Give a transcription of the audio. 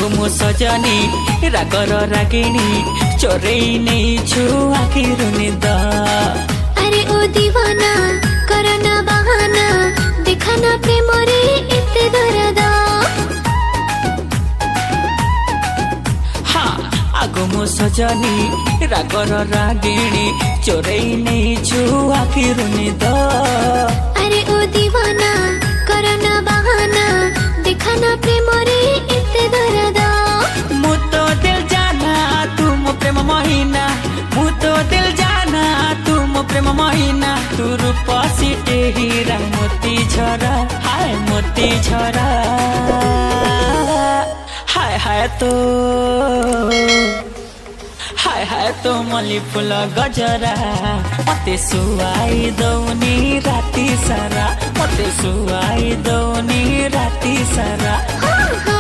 आगु मो सजनी रागर रागिणी चोरई नहीं छु आखिर निद। अरे ओ दीवाना करना बहाना दिखाना प्रेम रे एते दर्द। हाँ आगु मो सजनी रागर रागिणी चोरई नहीं छु आखिर निद। अरे ओ दीवाना करना बहाना दिखाना प्रेम रे एते दर्द। मु तो दिल जाना तुम प्रेम महीना, मु तो दिल जाना तुम प्रेम महीना। तू रूप सिटे हीरा मोती झरा, हाय मोती झरा। हाय हाय तो हाय हाय तो मल्ली फूल गजरा मते सुआई दौनी राती सारा, मते सुआई दौनी राती सारा। हाँ हाँ